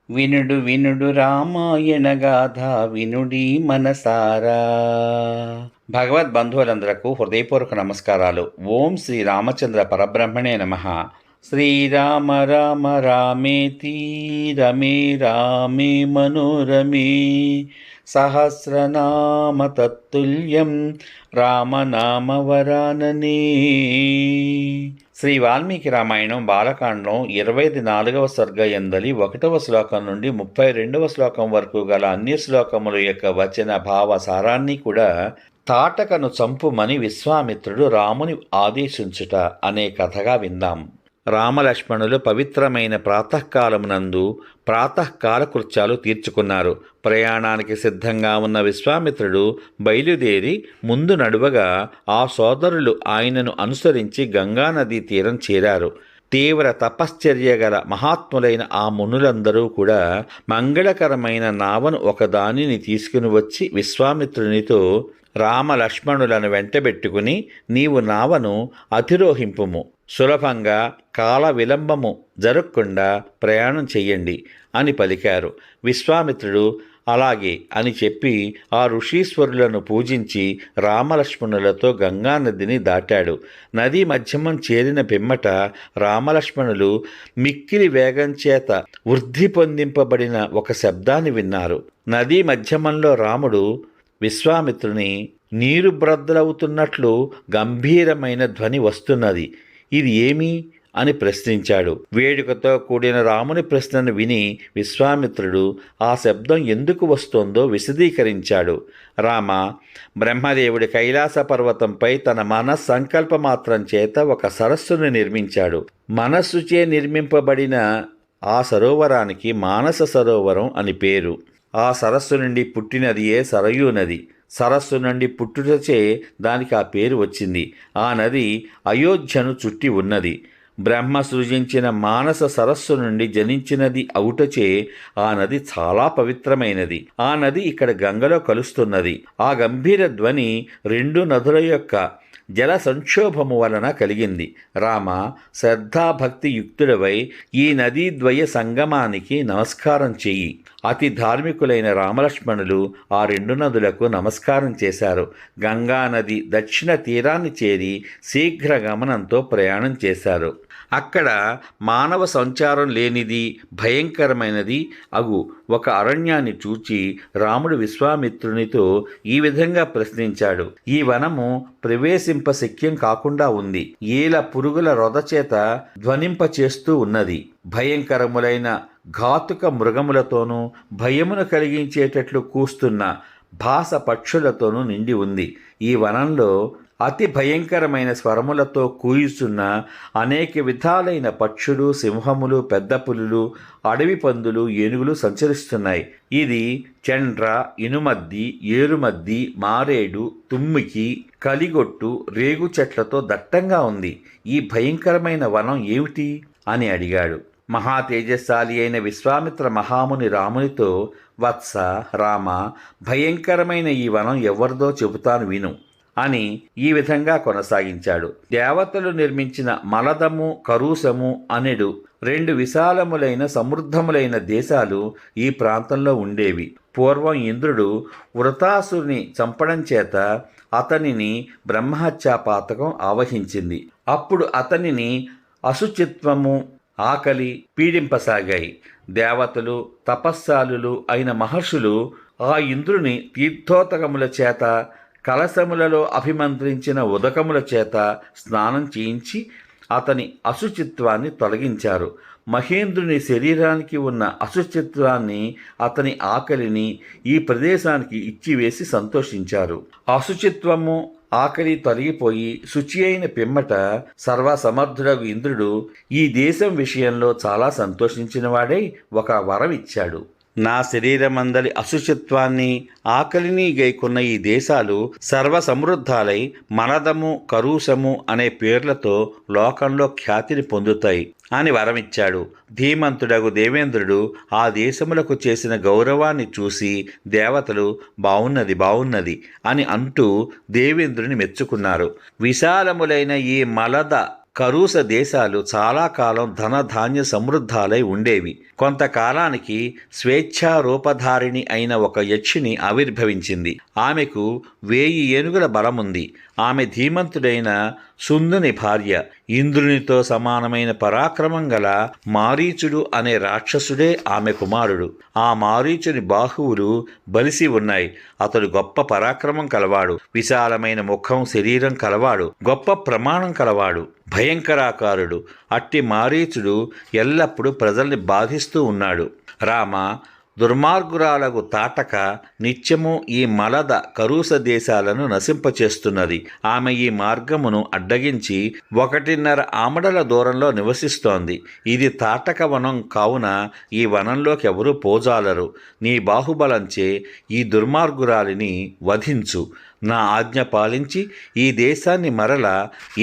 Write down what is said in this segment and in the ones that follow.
వినుడు వినుడు రామాయణ గాథ వినుడి మనసారా. భగవద్ బంధువులందరకు హృదయపూర్వక నమస్కారాలు. ఓం శ్రీ రామచంద్ర పరబ్రహ్మణే నమః. శ్రీరామ రామ రామేతి రమే రామే మనోరమే సహస్రనామ తత్తుల్యం రామనామ వరాననే. శ్రీ వాల్మీకి రామాయణం బాలకాండం 24వ సర్గ ఎందలి 1వ శ్లోకం నుండి 32వ శ్లోకం వరకు గల అన్ని శ్లోకముల యొక్క వచన భావ సారాన్ని కూడా తాటకను చంపుమని విశ్వామిత్రుడు రాముని ఆదేశించుట అనే కథగా విందాం. రామలక్ష్మణులు పవిత్రమైన ప్రాతకాలమునందు ప్రాతకాల కృత్యాలు తీర్చుకున్నారు. ప్రయాణానికి సిద్ధంగా ఉన్న విశ్వామిత్రుడు బయలుదేరి ముందు నడువగా ఆ సోదరులు ఆయనను అనుసరించి గంగానదీ తీరం చేరారు. తీవ్ర తపశ్చర్య గల మహాత్ములైన ఆ మునులందరూ కూడా మంగళకరమైన నావను ఒకదానిని తీసుకుని వచ్చి విశ్వామిత్రునితో, రామలక్ష్మణులను వెంటబెట్టుకుని నీవు నావను అధిరోహింపుము, సులభంగా కాల విలంబము జరగకుండా ప్రయాణం చెయ్యండి అని పలికారు. విశ్వామిత్రుడు అలాగే అని చెప్పి ఆ ఋషీశ్వరులను పూజించి రామలక్ష్మణులతో గంగానదిని దాటాడు. నదీ మధ్యమం చేరిన పిమ్మట రామలక్ష్మణులు మిక్కిలి వేగం చేత వృద్ధి పొందింపబడిన ఒక శబ్దాన్ని విన్నారు. నదీ మధ్యమంలో రాముడు విశ్వామిత్రుని నీరు బ్రద్దలవుతున్నట్లు గంభీరమైన ధ్వని వస్తున్నది, ఇది ఏమి అని ప్రశ్నించాడు. వేడుకతో కూడిన రాముని ప్రశ్నను విని విశ్వామిత్రుడు ఆ శబ్దం ఎందుకు వస్తోందో విశదీకరించాడు. రామ, బ్రహ్మదేవుడి కైలాస పర్వతంపై తన మనస్సంకల్ప మాత్రం చేత ఒక సరస్సును నిర్మించాడు. మనస్సుచే నిర్మింపబడిన ఆ సరోవరానికి మానస సరోవరం అని పేరు. ఆ సరస్సు నుండి పుట్టినదియే సరయూ నది. సరస్సు నుండి పుట్టుటచే దానికి ఆ పేరు వచ్చింది. ఆ నది అయోధ్యను చుట్టి ఉన్నది. బ్రహ్మ సృజించిన మానస సరస్సు నుండి జనించినది అవుటచే ఆ నది చాలా పవిత్రమైనది. ఆ నది ఇక్కడ గంగలో కలుస్తున్నది. ఆ గంభీర ధ్వని రెండు నదుల యొక్క జల సంక్షోభము వలన కలిగింది. రామ, శ్రద్ధాభక్తి యుక్తుడవై ఈ నదీద్వయ సంగమానికి నమస్కారం చెయ్యి. అతి ధార్మికులైన రామలక్ష్మణులు ఆ రెండు నదులకు నమస్కారం చేశారు. గంగా నది దక్షిణ తీరాన్ని చేరి శీఘ్ర గమనంతో ప్రయాణం చేశారు. అక్కడ మానవ సంచారం లేనిది భయంకరమైనది అగు ఒక అరణ్యాన్ని చూచి రాముడు విశ్వామిత్రునితో ఈ విధంగా ప్రశ్నించాడు. ఈ వనము ప్రవేశింప శక్యం కాకుండా ఉంది. ఏల పురుగుల రొదచేత ధ్వనింపచేస్తూ ఉన్నది. భయంకరములైన ఘాతుక మృగములతోనూ భయమును కలిగించేటట్లు కూస్తున్న భాస పక్షులతోనూ నిండి ఉంది. ఈ వనంలో అతి భయంకరమైన స్వరములతో కూయిస్తున్న అనేక విధాలైన పక్షులు, సింహములు, పెద్ద పులులు, అడవి పందులు, ఏనుగులు సంచరిస్తున్నాయి. ఇది చెండ్ర, ఇనుమద్ది, ఏరుమద్ది, మారేడు, తుమ్మికి, కలిగొట్టు, రేగు చెట్లతో దట్టంగా ఉంది. ఈ భయంకరమైన వనం ఏమిటి అని అడిగాడు. మహా తేజస్శాలి అయిన విశ్వామిత్ర మహాముని రామునితో, వత్స, రామ, భయంకరమైన ఈ వనం ఎవరిదో చెబుతాను విను అని ఈ విధంగా కొనసాగించాడు. దేవతలు నిర్మించిన మలదము, కరూసము అనెడు రెండు విశాలములైన సమృద్ధములైన దేశాలు ఈ ప్రాంతంలో ఉండేవి. పూర్వం ఇంద్రుడు వృతాసుని చంపడం చేత అతనిని బ్రహ్మహత్యా పాతకం ఆవహించింది. అప్పుడు అతనిని అశుచిత్వము, ఆకలి పీడింపసాగాయి. దేవతలు, తపస్సాలులు అయిన మహర్షులు ఆ ఇంద్రుని తీర్థోతకముల చేత, కలశములలో అభిమంత్రించిన ఉదకముల చేత స్నానం చేయించి అతని అశుచిత్వాన్ని తొలగించారు. మహేంద్రుని శరీరానికి ఉన్న అశుచిత్వాన్ని, అతని ఆకలిని ఈ ప్రదేశానికి ఇచ్చివేసి సంతోషించారు. అశుచిత్వము, ఆకలి తొలగిపోయి శుచి అయిన పిమ్మట సర్వసమర్థుడగు ఇంద్రుడు ఈ దేశం విషయంలో చాలా సంతోషించినవాడై ఒక వరం ఇచ్చాడు. నా శరీరమందలి అశుచిత్వాన్ని, ఆకలిని గైకున్న ఈ దేశాలు సర్వసమృద్ధాలై మలదము, కరూసము అనే పేర్లతో లోకంలో ఖ్యాతిని పొందుతాయి అని వరమిచ్చాడు. ధీమంతుడగు దేవేంద్రుడు ఆ దేశములకు చేసిన గౌరవాన్ని చూసి దేవతలు బావున్నది బావున్నది అని అంటూ దేవేంద్రుని మెచ్చుకున్నారు. విశాలములైన ఈ మలద, కరూస దేశాలు చాలా కాలం ధనధాన్య సమృద్ధాలై ఉండేవి. కొంతకాలానికి స్వేచ్ఛారూపధారిణి అయిన ఒక యక్షిని ఆవిర్భవించింది. ఆమెకు 1000 ఏనుగుల బలముంది. ఆమె ధీమంతుడైన సుందుని భార్య. ఇంద్రునితో సమానమైన పరాక్రమం గల మారీచుడు అనే రాక్షసుడే ఆమె కుమారుడు. ఆ మారీచుని బాహువులు బలిసి ఉన్నాయి. అతడు గొప్ప పరాక్రమం కలవాడు, విశాలమైన ముఖం శరీరం కలవాడు, గొప్ప ప్రమాణం కలవాడు, భయంకరాకారుడు. అట్టి మారీచుడు ఎల్లప్పుడూ ప్రజల్ని బాధిస్తూ ఉన్నాడు. రామ, దుర్మార్గురాలకు తాటక నిత్యము ఈ మలద కరూస దేశాలను నశింపచేస్తున్నది. ఆమె ఈ మార్గమును అడ్డగించి 1.5 ఆమడల దూరంలో నివసిస్తోంది. ఇది తాటక వనం కావున ఈ వనంలోకి ఎవరూ పోజాలరు. నీ బాహుబలంచే ఈ దుర్మార్గురాలిని వధించు. నా ఆజ్ఞ పాలించి ఈ దేశాన్ని మరల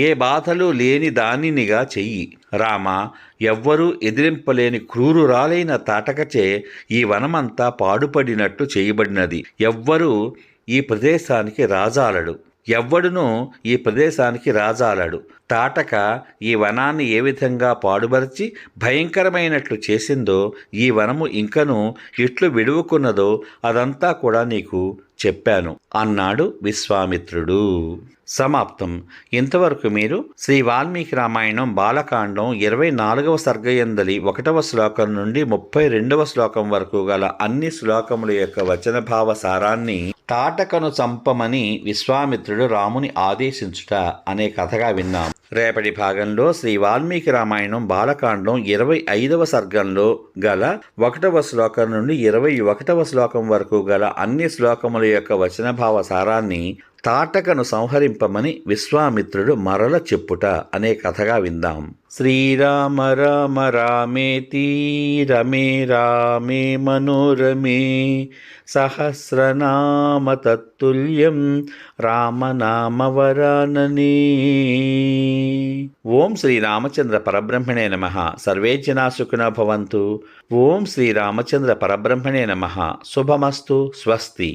ఏ బాధలు లేని దానినిగా చెయ్యి. రామ, ఎవ్వరూ ఎదిరింపలేని క్రూరురాలైన తాటకచే ఈ వనమంతా పాడుపడినట్టు చేయబడినది. ఎవ్వరూ ఈ ప్రదేశానికి రాజాలడు. ఎవ్వడునూ ఈ ప్రదేశానికి రాజాలడు. తాటక ఈ వనాన్ని ఏ విధంగా పాడుబరిచి భయంకరమైనట్లు చేసిందో, ఈ వనము ఇంకను ఎట్లు విడువుకున్నదో అదంతా కూడా నీకు చెప్పాను అన్నాడు విశ్వామిత్రుడు. సమాప్తం. ఇంతవరకు మీరు శ్రీ వాల్మీకి రామాయణం బాలకాండం 24వ సర్గయందలి 1వ శ్లోకం నుండి 32వ శ్లోకం వరకు గల అన్ని శ్లోకముల యొక్క వచనభావ సారాన్ని తాటకను చంపమని విశ్వామిత్రుడు రాముని ఆదేశించుట అనే కథగా విన్నాం. రేపటి భాగంలో శ్రీ వాల్మీకి రామాయణం బాలకాండం 25వ సర్గంలో గల 1వ శ్లోకం నుండి 21వ శ్లోకం వరకు గల అన్ని శ్లోకముల యొక్క వచనభావ సారాన్ని తాటకను సంహరింపమని విశ్వామిత్రుడు మరల చెప్పుట అనే కథగా విందాం. శ్రీరామ రామ రామేతి రమే రామే మనోరమే సహస్రనామ తత్తుల్యం రామనామ వరాననే. ఓం శ్రీరామచంద్ర పరబ్రహ్మణే నమః. సర్వే జనా సుఖినో భవంతు. ఓం శ్రీరామచంద్ర పరబ్రహ్మణే నమః. శుభమస్తు. స్వస్తి.